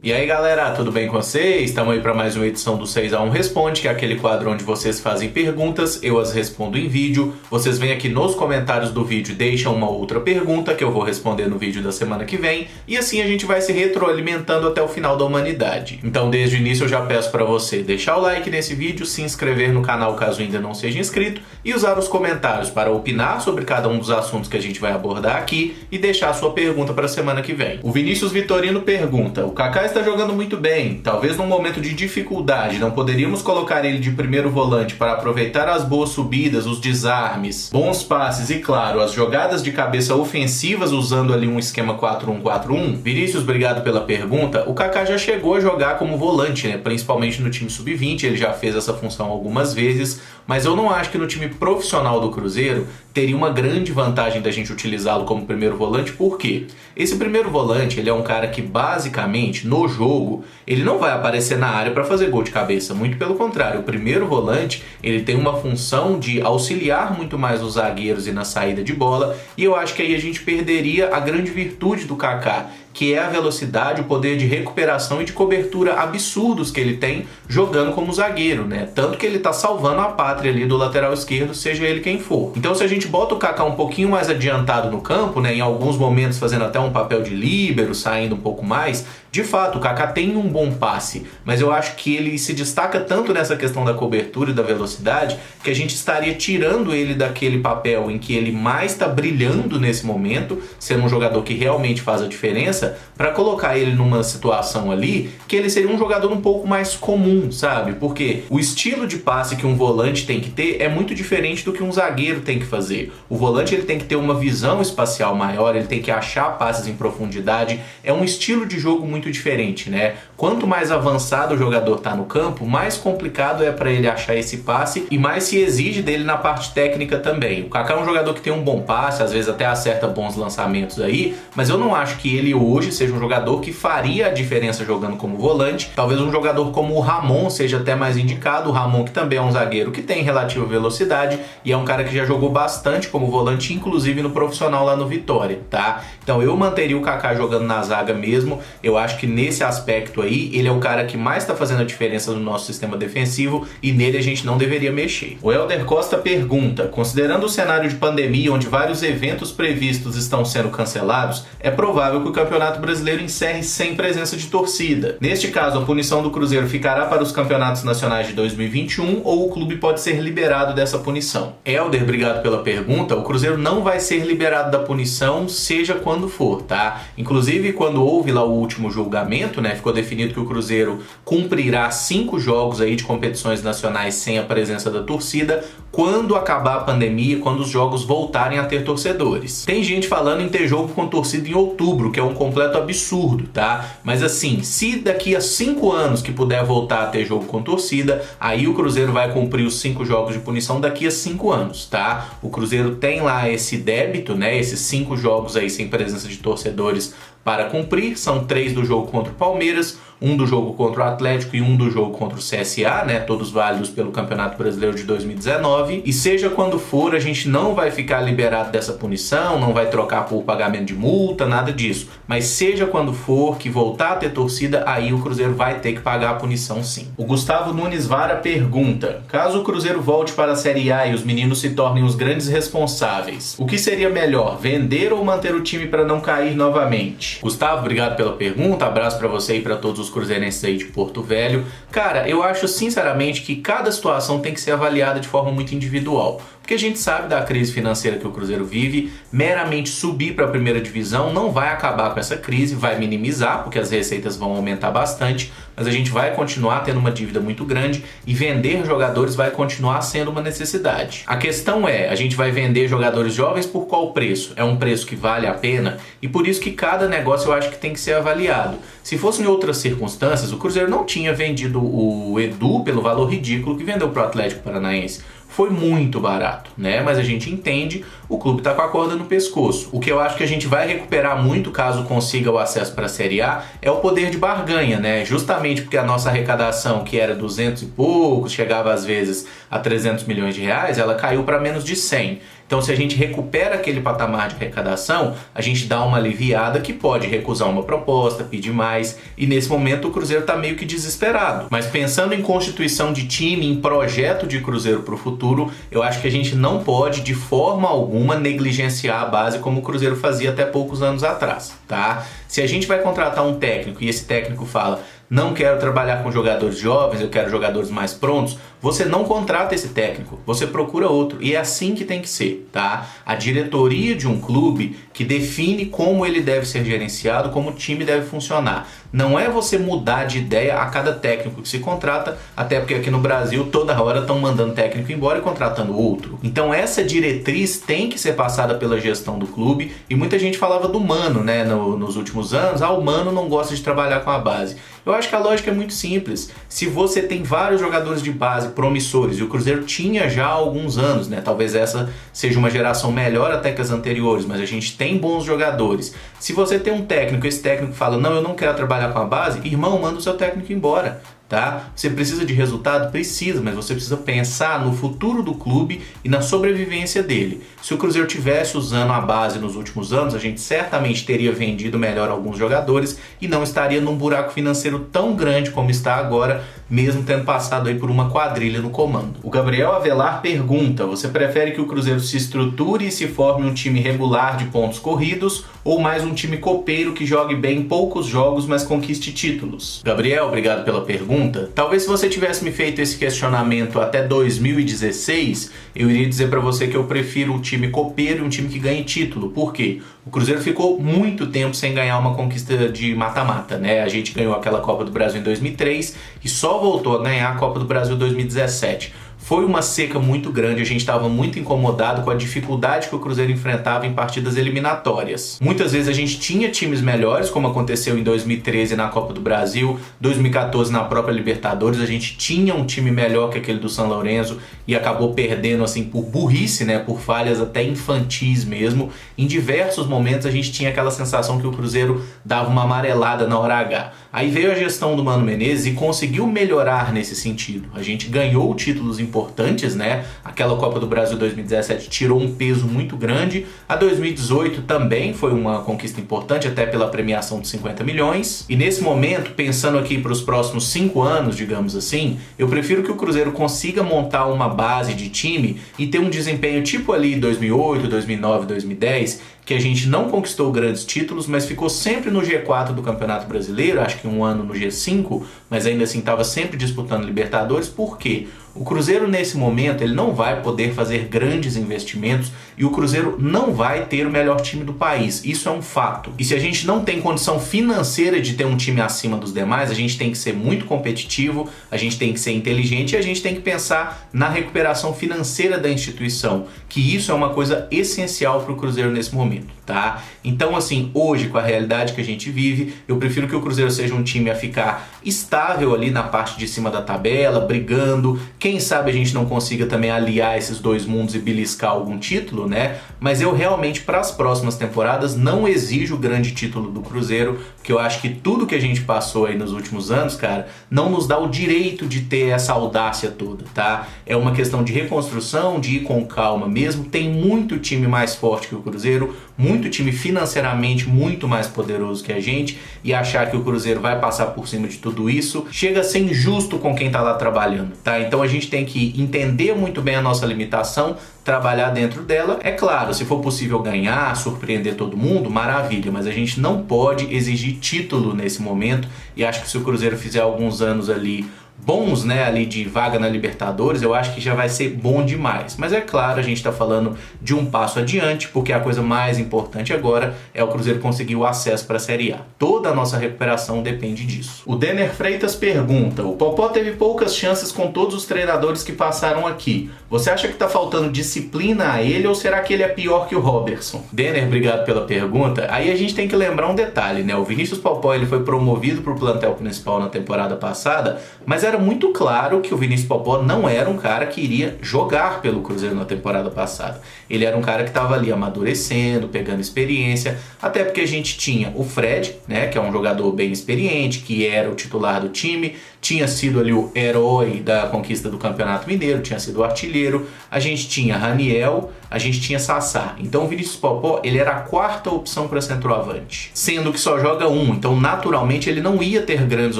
E aí galera, tudo bem com vocês? Estamos aí para mais uma edição do 6x1 Responde, que é aquele quadro onde vocês fazem perguntas, eu as respondo em vídeo. Vocês vêm aqui nos comentários do vídeo e deixam uma outra pergunta que eu vou responder no vídeo da semana que vem. E assim a gente vai se retroalimentando até o final da humanidade. Então desde o início eu já peço para você deixar o like nesse vídeo, se inscrever no canal caso ainda não seja inscrito e usar os comentários para opinar sobre cada um dos assuntos que a gente vai abordar aqui e deixar a sua pergunta para a semana que vem. O Vinícius Vitorino pergunta: o Kaká está jogando muito bem, talvez num momento de dificuldade, não poderíamos colocar ele de primeiro volante para aproveitar as boas subidas, os desarmes, bons passes e, claro, as jogadas de cabeça ofensivas usando ali um esquema 4-1-4-1? Vinícius, obrigado pela pergunta. O Kaká já chegou a jogar como volante, né? Principalmente no time sub-20, ele já fez essa função algumas vezes, mas eu não acho que no time profissional do Cruzeiro teria uma grande vantagem da gente utilizá-lo como primeiro volante. Por quê? Esse primeiro volante, ele é um cara que basicamente no jogo ele não vai aparecer na área para fazer gol de cabeça, muito pelo contrário. O primeiro volante ele tem uma função de auxiliar muito mais os zagueiros e na saída de bola, e eu acho que aí a gente perderia a grande virtude do Kaká, que é a velocidade, o poder de recuperação e de cobertura absurdos que ele tem jogando como zagueiro, né? Tanto que ele tá salvando a pátria ali do lateral esquerdo, seja ele quem for. Então se a gente bota o Kaká um pouquinho mais adiantado no campo, né, em alguns momentos fazendo até um papel de líbero, saindo um pouco mais, de fato o Kaká tem um bom passe, mas eu acho que ele se destaca tanto nessa questão da cobertura e da velocidade que a gente estaria tirando ele daquele papel em que ele mais está brilhando nesse momento, sendo um jogador que realmente faz a diferença, para colocar ele numa situação ali que ele seria um jogador um pouco mais comum, sabe? Porque o estilo de passe que um volante tem que ter é muito diferente do que um zagueiro tem que fazer. O volante ele tem que ter uma visão espacial maior, ele tem que achar passes em profundidade, é um estilo de jogo muito diferente, né? Quanto mais avançado o jogador tá no campo, mais complicado é para ele achar esse passe e mais se exige dele na parte técnica também. O Kaká é um jogador que tem um bom passe, às vezes até acerta bons lançamentos aí, mas eu não acho que ele hoje seja um jogador que faria a diferença jogando como volante. Talvez um jogador como o Ramon seja até mais indicado. O Ramon, que também é um zagueiro que tem relativa velocidade e é um cara que já jogou bastante como volante, inclusive no profissional lá no Vitória, tá? Então eu manteria o Kaká jogando na zaga mesmo. Eu acho que nesse aspecto aí, ele é o cara que mais está fazendo a diferença no nosso sistema defensivo e nele a gente não deveria mexer. O Helder Costa pergunta: considerando o cenário de pandemia onde vários eventos previstos estão sendo cancelados, é provável que o Campeonato Brasileiro encerre sem presença de torcida. Neste caso, a punição do Cruzeiro ficará para os campeonatos nacionais de 2021 ou o clube pode ser liberado dessa punição? Helder, obrigado pela pergunta. O Cruzeiro não vai ser liberado da punição, seja quando for, tá? Inclusive, quando houve lá o último julgamento, né, ficou definido que o Cruzeiro cumprirá 5 jogos aí de competições nacionais sem a presença da torcida quando acabar a pandemia, quando os jogos voltarem a ter torcedores. Tem gente falando em ter jogo com torcida em outubro, que é um completo absurdo, tá? Mas assim, se daqui a 5 anos que puder voltar a ter jogo com torcida, aí o Cruzeiro vai cumprir os 5 jogos de punição daqui a 5 anos, tá? O Cruzeiro tem lá esse débito, né? Esses 5 jogos aí sem presença de torcedores para cumprir, são 3 do jogo contra o Palmeiras, 1 do jogo contra o Atlético e 1 do jogo contra o CSA, né? Todos válidos pelo Campeonato Brasileiro de 2019. E seja quando for, a gente não vai ficar liberado dessa punição, não vai trocar por pagamento de multa, nada disso. Mas seja quando for que voltar a ter torcida, aí o Cruzeiro vai ter que pagar a punição sim. O Gustavo Nunes Vara pergunta: caso o Cruzeiro volte para a Série A e os meninos se tornem os grandes responsáveis, o que seria melhor, vender ou manter o time para não cair novamente? Gustavo, obrigado pela pergunta, abraço para você e para todos os cruzeirenses aí de Porto Velho. Cara, eu acho sinceramente que cada situação tem que ser avaliada de forma muito individual. Porque a gente sabe da crise financeira que o Cruzeiro vive, meramente subir para a primeira divisão não vai acabar com essa crise, vai minimizar, porque as receitas vão aumentar bastante, mas a gente vai continuar tendo uma dívida muito grande e vender jogadores vai continuar sendo uma necessidade. A questão é, a gente vai vender jogadores jovens por qual preço? É um preço que vale a pena? E por isso que cada negócio eu acho que tem que ser avaliado. Se fosse em outras circunstâncias, o Cruzeiro não tinha vendido o Edu pelo valor ridículo que vendeu para o Atlético Paranaense. Foi muito barato, né? Mas a gente entende, o clube tá com a corda no pescoço. O que eu acho que a gente vai recuperar muito caso consiga o acesso para a Série A é o poder de barganha, né? Justamente porque a nossa arrecadação, que era 200 e poucos, chegava às vezes a 300 milhões de reais, ela caiu para menos de 100. Então, se a gente recupera aquele patamar de arrecadação, a gente dá uma aliviada que pode recusar uma proposta, pedir mais, e nesse momento o Cruzeiro está meio que desesperado. Mas pensando em constituição de time, em projeto de Cruzeiro para o futuro, eu acho que a gente não pode, de forma alguma, negligenciar a base como o Cruzeiro fazia até poucos anos atrás, tá? Se a gente vai contratar um técnico e esse técnico fala: não quero trabalhar com jogadores jovens, eu quero jogadores mais prontos, você não contrata esse técnico, você procura outro. E é assim que tem que ser, tá? A diretoria de um clube que define como ele deve ser gerenciado, como o time deve funcionar. Não é você mudar de ideia a cada técnico que se contrata, até porque aqui no Brasil toda hora estão mandando técnico embora e contratando outro. Então essa diretriz tem que ser passada pela gestão do clube, e muita gente falava do Mano, né, nos últimos anos. O Mano não gosta de trabalhar com a base. Eu acho que a lógica é muito simples. Se você tem vários jogadores de base promissores, e o Cruzeiro tinha já há alguns anos, né? Talvez essa seja uma geração melhor até que as anteriores, mas a gente tem bons jogadores. Se você tem um técnico, esse técnico fala: não, eu não quero trabalhar com a base, irmão, manda o seu técnico embora. Tá? Você precisa de resultado? Precisa, mas você precisa pensar no futuro do clube e na sobrevivência dele. Se o Cruzeiro tivesse usando a base nos últimos anos, a gente certamente teria vendido melhor alguns jogadores e não estaria num buraco financeiro tão grande como está agora, mesmo tendo passado aí por uma quadrilha no comando. O Gabriel Avelar pergunta: você prefere que o Cruzeiro se estruture e se forme um time regular de pontos corridos, ou mais um time copeiro que jogue bem poucos jogos, mas conquiste títulos? Gabriel, obrigado pela pergunta. Talvez se você tivesse me feito esse questionamento até 2016, eu iria dizer para você que eu prefiro um time copeiro e um time que ganhe título. Por quê? O Cruzeiro ficou muito tempo sem ganhar uma conquista de mata-mata, né? A gente ganhou aquela Copa do Brasil em 2003 e só voltou a ganhar a Copa do Brasil em 2017. Foi uma seca muito grande, a gente estava muito incomodado com a dificuldade que o Cruzeiro enfrentava em partidas eliminatórias. Muitas vezes a gente tinha times melhores, como aconteceu em 2013 na Copa do Brasil, 2014 na própria Libertadores, a gente tinha um time melhor que aquele do São Lourenço e acabou perdendo assim por burrice, né, por falhas até infantis mesmo. Em diversos momentos a gente tinha aquela sensação que o Cruzeiro dava uma amarelada na hora H. Aí veio a gestão do Mano Menezes e conseguiu melhorar nesse sentido. A gente ganhou títulos importantes, né? Aquela Copa do Brasil 2017 tirou um peso muito grande. A 2018 também foi uma conquista importante, até pela premiação de 50 milhões. E nesse momento, pensando aqui para os próximos 5 anos, digamos assim, eu prefiro que o Cruzeiro consiga montar uma base de time e ter um desempenho tipo ali 2008, 2009, 2010, que a gente não conquistou grandes títulos, mas ficou sempre no G4 do Campeonato Brasileiro, acho que um ano no G5, mas ainda assim estava sempre disputando Libertadores. Por quê? O Cruzeiro nesse momento ele não vai poder fazer grandes investimentos e o Cruzeiro não vai ter o melhor time do país, isso é um fato. E se a gente não tem condição financeira de ter um time acima dos demais, a gente tem que ser muito competitivo, a gente tem que ser inteligente e a gente tem que pensar na recuperação financeira da instituição, que isso é uma coisa essencial para o Cruzeiro nesse momento, tá? Então assim, hoje com a realidade que a gente vive, eu prefiro que o Cruzeiro seja um time a ficar estável ali na parte de cima da tabela, brigando. Quem sabe a gente não consiga também aliar esses dois mundos e beliscar algum título, né? Mas eu realmente, para as próximas temporadas, não exijo o grande título do Cruzeiro, porque eu acho que tudo que a gente passou aí nos últimos anos, cara, não nos dá o direito de ter essa audácia toda, tá? É uma questão de reconstrução, de ir com calma mesmo. Tem muito time mais forte que o Cruzeiro, muito time financeiramente muito mais poderoso que a gente, e achar que o Cruzeiro vai passar por cima de tudo isso chega a ser injusto com quem tá lá trabalhando, tá? Então a gente tem que entender muito bem a nossa limitação, trabalhar dentro dela. É claro, se for possível ganhar, surpreender todo mundo, maravilha, mas a gente não pode exigir título nesse momento, e acho que se o Cruzeiro fizer alguns anos ali bons, né, ali de vaga na Libertadores, eu acho que já vai ser bom demais. Mas é claro, a gente está falando de um passo adiante, porque a coisa mais importante agora é o Cruzeiro conseguir o acesso para a Série A. Toda a nossa recuperação depende disso. O Denner Freitas pergunta: o Popó teve poucas chances com todos os treinadores que passaram aqui. Você acha que está faltando disciplina a ele, ou será que ele é pior que o Robertson? Denner, obrigado pela pergunta. Aí a gente tem que lembrar um detalhe, né? O Vinícius Popó ele foi promovido para o plantel principal na temporada passada, mas era era muito claro que o Vinícius Popó não era um cara que iria jogar pelo Cruzeiro na temporada passada. Ele era um cara que estava ali amadurecendo, pegando experiência, até porque a gente tinha o Fred, né, que é um jogador bem experiente, que era o titular do time, tinha sido ali o herói da conquista do Campeonato Mineiro, tinha sido o artilheiro, a gente tinha Raniel, a gente tinha Sassá. Então o Vinícius Popó, ele era a quarta opção para centroavante, sendo que só joga um, então naturalmente ele não ia ter grandes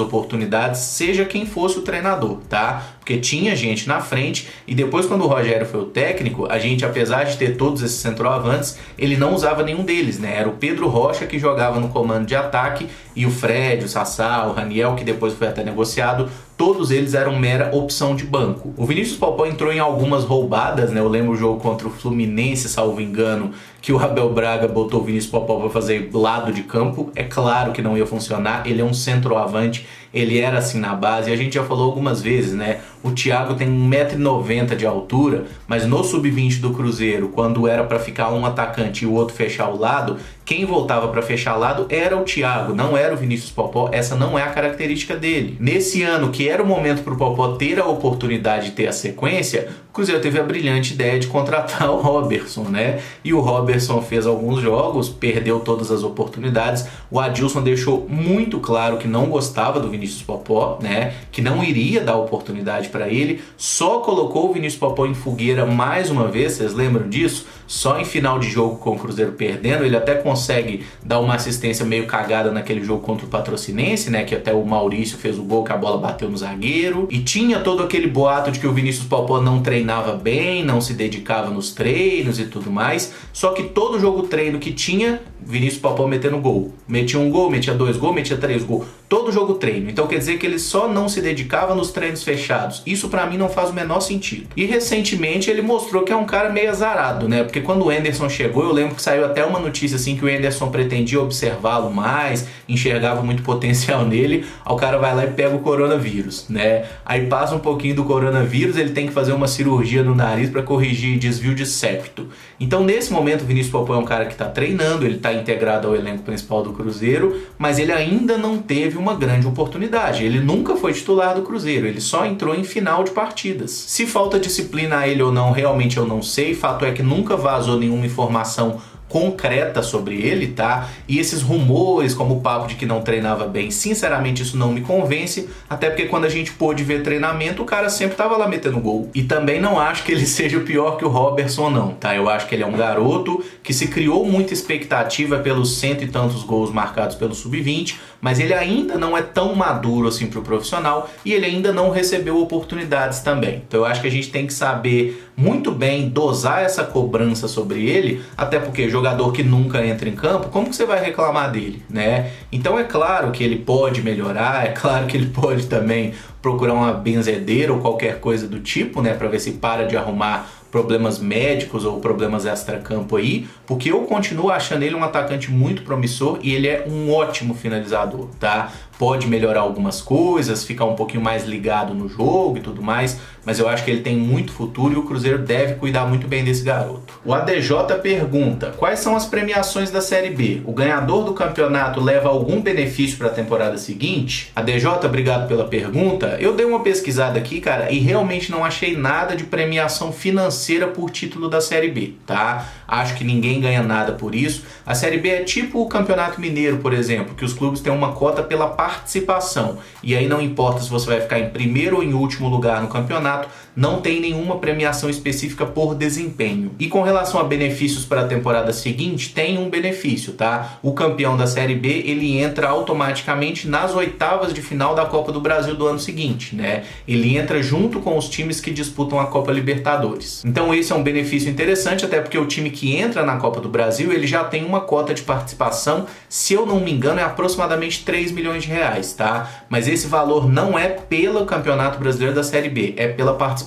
oportunidades, seja quem fosse o treinador, tá? Porque tinha gente na frente e depois quando o Rogério foi o técnico, a gente, apesar de ter todos esses centroavantes, ele não usava nenhum deles, né? Era o Pedro Rocha que jogava no comando de ataque e o Fred, o Sassá, o Raniel, que depois foi até negociado, todos eles eram mera opção de banco. O Vinícius Popó entrou em algumas roubadas, né? Eu lembro o jogo contra o Fluminense, salvo engano, que o Abel Braga botou o Vinícius Popó para fazer lado de campo. É claro que não ia funcionar, ele é um centroavante, ele era assim na base, e a gente já falou algumas vezes, né? O Thiago tem 1,90 m de altura, mas no sub-20 do Cruzeiro, quando era para ficar um atacante e o outro fechar o lado, quem voltava para fechar lado era o Thiago, não era o Vinícius Popó, essa não é a característica dele. Nesse ano, que era o momento para o Popó ter a oportunidade de ter a sequência, o Cruzeiro teve a brilhante ideia de contratar o Robertson, né? E o Robertson fez alguns jogos, perdeu todas as oportunidades. O Adilson deixou muito claro que não gostava do Vinícius Popó, né? Que não iria dar oportunidade para ele, só colocou o Vinícius Popó em fogueira mais uma vez, vocês lembram disso? Só em final de jogo com o Cruzeiro perdendo, ele até consegue dar uma assistência meio cagada naquele jogo contra o Patrocinense, né? Que até o Maurício fez o gol, que a bola bateu no zagueiro. E tinha todo aquele boato de que o Vinícius Popó não treinava bem, não se dedicava nos treinos e tudo mais. Só que todo jogo treino que tinha, Vinícius Popó metendo gol. Metia um gol, metia 2 gols, metia 3 gols. Todo jogo treino. Então quer dizer que ele só não se dedicava nos treinos fechados. Isso pra mim não faz o menor sentido. E recentemente ele mostrou que é um cara meio azarado, né? Porque quando o Anderson chegou, eu lembro que saiu até uma notícia assim que o Anderson pretendia observá-lo mais, enxergava muito potencial nele. Aí o cara vai lá e pega o coronavírus, né? Aí passa um pouquinho do coronavírus, ele tem que fazer uma cirurgia no nariz para corrigir desvio de septo. Então nesse momento o Vinícius Popó é um cara que tá treinando, ele tá integrado ao elenco principal do Cruzeiro, mas ele ainda não teve uma grande oportunidade. Ele nunca foi titular do Cruzeiro, ele só entrou em final de partidas. Se falta disciplina a ele ou não, realmente eu não sei. Fato é que nunca vazou nenhuma informação concreta sobre ele, tá? E esses rumores, como o papo de que não treinava bem, sinceramente isso não me convence, até porque quando a gente pôde ver treinamento, o cara sempre tava lá metendo gol. E também não acho que ele seja pior que o Robertson não, tá? Eu acho que ele é um garoto que se criou muita expectativa pelos 100 e tantos gols marcados pelo Sub-20, mas ele ainda não é tão maduro assim pro profissional e ele ainda não recebeu oportunidades também. Então eu acho que a gente tem que saber muito bem dosar essa cobrança sobre ele, até porque jogador que nunca entra em campo, como que você vai reclamar dele, né? Então é claro que ele pode melhorar, é claro que ele pode também procurar uma benzedeira ou qualquer coisa do tipo, né, para ver se para de arrumar problemas médicos ou problemas extra-campo aí, porque eu continuo achando ele um atacante muito promissor e ele é um ótimo finalizador, tá? Pode melhorar algumas coisas, ficar um pouquinho mais ligado no jogo e tudo mais, mas eu acho que ele tem muito futuro e o Cruzeiro deve cuidar muito bem desse garoto. O ADJ pergunta: quais são as premiações da Série B? O ganhador do campeonato leva algum benefício para a temporada seguinte? ADJ, obrigado pela pergunta. Eu dei uma pesquisada aqui, cara, e realmente não achei nada de premiação financeira por título da Série B, tá? Acho que ninguém ganha nada por isso. A Série B é tipo o Campeonato Mineiro, por exemplo, que os clubes têm uma cota pela participação. E aí não importa se você vai ficar em primeiro ou em último lugar no campeonato, não tem nenhuma premiação específica por desempenho. E com relação a benefícios para a temporada seguinte, tem um benefício, tá? O campeão da Série B, ele entra automaticamente nas oitavas de final da Copa do Brasil do ano seguinte, né? Ele entra junto com os times que disputam a Copa Libertadores. Então esse é um benefício interessante, até porque o time que entra na Copa do Brasil, ele já tem uma cota de participação, se eu não me engano, é aproximadamente 3 milhões de reais, tá? Mas esse valor não é pelo Campeonato Brasileiro da Série B, é pela participação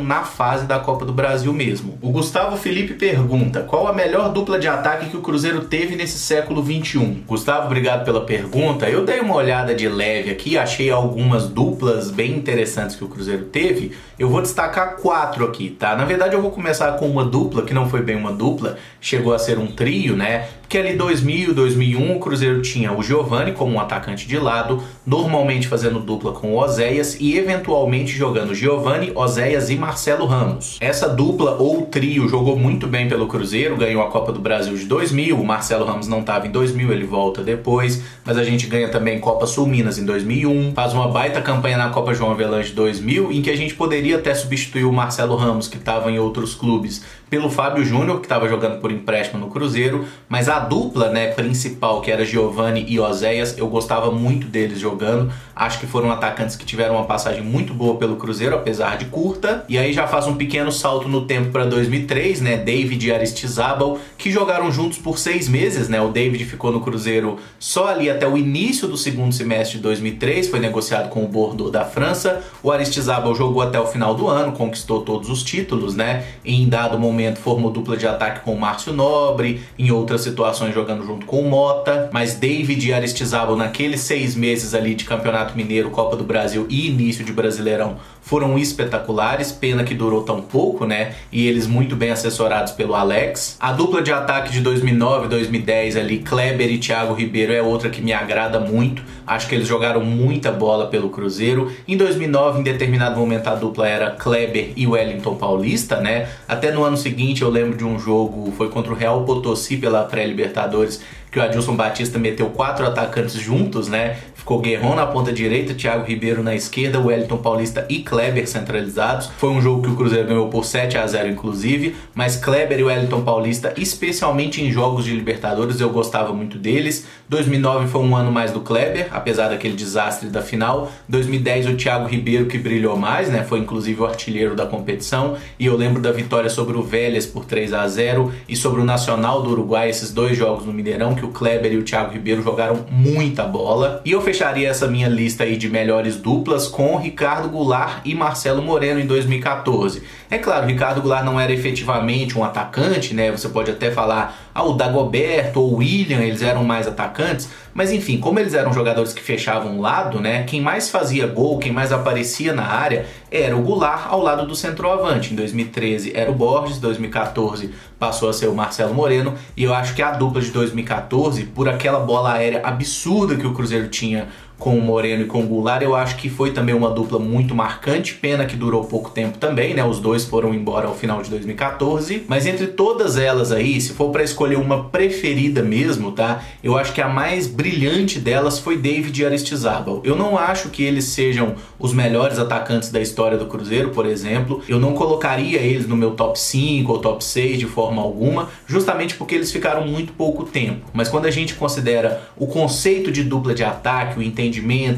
na fase da Copa do Brasil mesmo. O Gustavo Felipe pergunta: qual a melhor dupla de ataque que o Cruzeiro teve nesse século XXI? Gustavo, obrigado pela pergunta. Eu dei uma olhada de leve aqui, achei algumas duplas bem interessantes que o Cruzeiro teve. Eu vou destacar 4 aqui, tá? Na verdade eu vou começar com uma dupla, que não foi bem uma dupla, chegou a ser um trio, né? que ali 2000 e 2001 o Cruzeiro tinha o Giovani como um atacante de lado, normalmente fazendo dupla com o Oséias e eventualmente jogando Giovani, Oséias e Marcelo Ramos. Essa dupla ou trio jogou muito bem pelo Cruzeiro, ganhou a Copa do Brasil de 2000, o Marcelo Ramos não estava em 2000, ele volta depois, mas a gente ganha também Copa Sul Minas em 2001, faz uma baita campanha na Copa João Avelange de 2000, em que a gente poderia até substituir o Marcelo Ramos, que estava em outros clubes, pelo Fábio Júnior, que estava jogando por empréstimo no Cruzeiro, mas a dupla, né, principal, que era Giovani e Oséias, eu gostava muito deles jogando, acho que foram atacantes que tiveram uma passagem muito boa pelo Cruzeiro, apesar de curta, e aí já faz um pequeno salto no tempo para 2003, né, David e Aristizábal, que jogaram juntos por 6 meses, né, o David ficou no Cruzeiro só ali até o início do segundo semestre de 2003, foi negociado com o Bordeaux da França, o Aristizábal jogou até o final do ano, conquistou todos os títulos, né, e em dado momento formou dupla de ataque com o Márcio Nobre, em outras situações jogando junto com o Mota, mas David e Aristizábal naqueles 6 meses ali de Campeonato Mineiro, Copa do Brasil e início de Brasileirão foram espetaculares, pena que durou tão pouco, né, e eles muito bem assessorados pelo Alex. A dupla de ataque de 2009 e 2010 ali, Kleber e Thiago Ribeiro, é outra que me agrada muito, acho que eles jogaram muita bola pelo Cruzeiro. Em 2009, em determinado momento, a dupla era Kleber e Wellington Paulista, né, até no ano seguinte eu lembro de um jogo, foi contra o Real Potosí pela pré-Libertadores, que o Adilson Batista meteu 4 atacantes juntos, né? Ficou Guerron na ponta direita, Thiago Ribeiro na esquerda, Wellington Paulista e Kleber centralizados. Foi um jogo que o Cruzeiro ganhou por 7-0 inclusive, mas Kleber e Wellington Paulista, especialmente em jogos de Libertadores, eu gostava muito deles. 2009 foi um ano mais do Kleber, apesar daquele desastre da final. 2010 o Thiago Ribeiro que brilhou mais, né? Foi inclusive o artilheiro da competição, e eu lembro da vitória sobre o Vélez por 3-0 e sobre o Nacional do Uruguai, esses 2 jogos no Mineirão, que o Kleber e o Thiago Ribeiro jogaram muita bola. E eu fecharia essa minha lista aí de melhores duplas com Ricardo Goulart e Marcelo Moreno em 2014. É claro, Ricardo Goulart não era efetivamente um atacante, né? Você pode até falar, o Dagoberto ou o William, eles eram mais atacantes, mas enfim, como eles eram jogadores que fechavam o lado, né? Quem mais fazia gol, quem mais aparecia na área era o Goulart ao lado do centroavante. Em 2013 era o Borges, 2014 passou a ser o Marcelo Moreno, e eu acho que a dupla de 2014, por aquela bola aérea absurda que o Cruzeiro tinha com o Moreno e com o Goulart, eu acho que foi também uma dupla muito marcante, pena que durou pouco tempo também, né? Os dois foram embora ao final de 2014, mas entre todas elas aí, se for para escolher uma preferida mesmo, tá? Eu acho que a mais brilhante delas foi David e Aristizábal. Eu não acho que eles sejam os melhores atacantes da história do Cruzeiro, por exemplo. Eu não colocaria eles no meu top 5 ou top 6 de forma alguma, justamente porque eles ficaram muito pouco tempo. Mas quando a gente considera o conceito de dupla de ataque, o entendimento,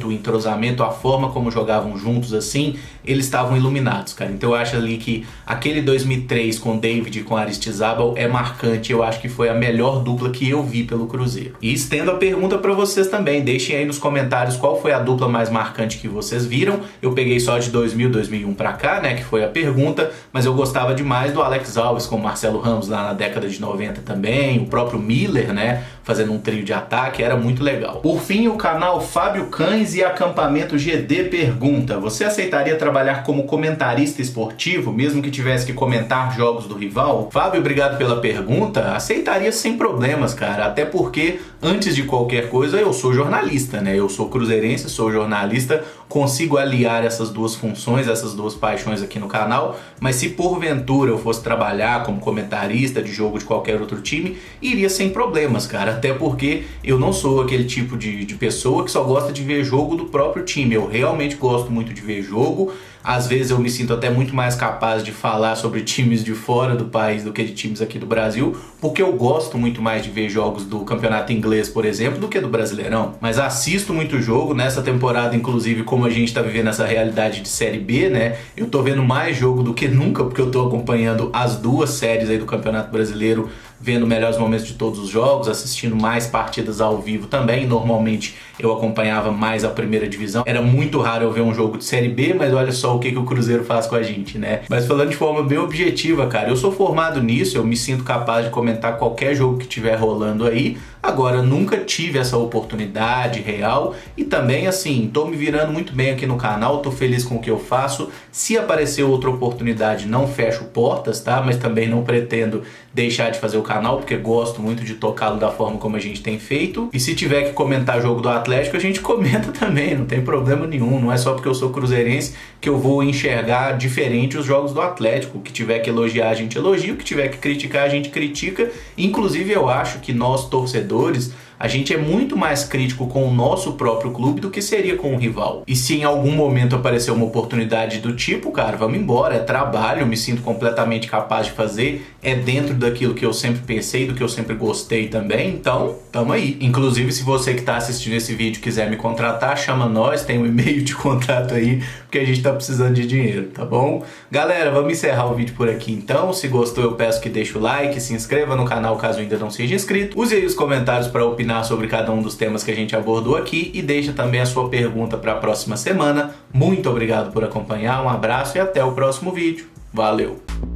o entrosamento, a forma como jogavam juntos assim, eles estavam iluminados, cara. Então eu acho ali que aquele 2003 com David e com Aristizábal é marcante, eu acho que foi a melhor dupla que eu vi pelo Cruzeiro. E estendo a pergunta para vocês também, deixem aí nos comentários qual foi a dupla mais marcante que vocês viram. Eu peguei só de 2000, 2001 pra cá, né, que foi a pergunta, mas eu gostava demais do Alex Alves com o Marcelo Ramos lá na década de 90 também, o próprio Miller, né, fazendo um trio de ataque, era muito legal. Por fim, o canal Fábio Cães e Acampamento GD pergunta: você aceitaria trabalhar como comentarista esportivo, mesmo que tivesse que comentar jogos do rival? Fábio, obrigado pela pergunta. Aceitaria sem problemas, cara, até porque, antes de qualquer coisa, eu sou jornalista, né? Eu sou cruzeirense, sou jornalista, consigo aliar essas duas funções, essas duas paixões aqui no canal, mas se porventura eu fosse trabalhar como comentarista de jogo de qualquer outro time, iria sem problemas, cara, até porque eu não sou aquele tipo de pessoa que só gosta de ver jogo do próprio time. Eu realmente gosto muito de ver jogo. Às vezes eu me sinto até muito mais capaz de falar sobre times de fora do país do que de times aqui do Brasil, porque eu gosto muito mais de ver jogos do campeonato inglês, por exemplo, do que do Brasileirão. Mas assisto muito jogo, nessa temporada, inclusive, como a gente tá vivendo essa realidade de Série B, né? Eu tô vendo mais jogo do que nunca, porque eu tô acompanhando as duas séries aí do Campeonato Brasileiro, vendo melhores momentos de todos os jogos, assistindo mais partidas ao vivo também. Normalmente eu acompanhava mais a primeira divisão. Era muito raro eu ver um jogo de Série B, mas olha só o que o Cruzeiro faz com a gente, né? Mas falando de forma bem objetiva, cara, eu sou formado nisso, eu me sinto capaz de comentar qualquer jogo que estiver rolando aí, Agora, nunca tive essa oportunidade real e também, assim, tô me virando muito bem aqui no canal, tô feliz com o que eu faço. Se aparecer outra oportunidade, não fecho portas, tá? Mas também não pretendo deixar de fazer o canal, porque gosto muito de tocá-lo da forma como a gente tem feito. E se tiver que comentar jogo do Atlético, a gente comenta também, não tem problema nenhum. Não é só porque eu sou cruzeirense que eu vou enxergar diferente os jogos do Atlético. O que tiver que elogiar, a gente elogia. O que tiver que criticar, a gente critica. Inclusive, eu acho que nós, torcedores, a gente é muito mais crítico com o nosso próprio clube do que seria com o rival. E se em algum momento aparecer uma oportunidade do tipo, cara, vamos embora, é trabalho, eu me sinto completamente capaz de fazer, é dentro daquilo que eu sempre pensei, do que eu sempre gostei também, então, tamo aí. Inclusive, se você que tá assistindo esse vídeo quiser me contratar, chama nós, tem um e-mail de contato aí, porque a gente tá precisando de dinheiro, tá bom? Galera, vamos encerrar o vídeo por aqui então. Se gostou, eu peço que deixe o like, se inscreva no canal caso ainda não seja inscrito, use aí os comentários para opinar sobre cada um dos temas que a gente abordou aqui e deixa também a sua pergunta para a próxima semana. Muito obrigado por acompanhar, um abraço e até o próximo vídeo. Valeu!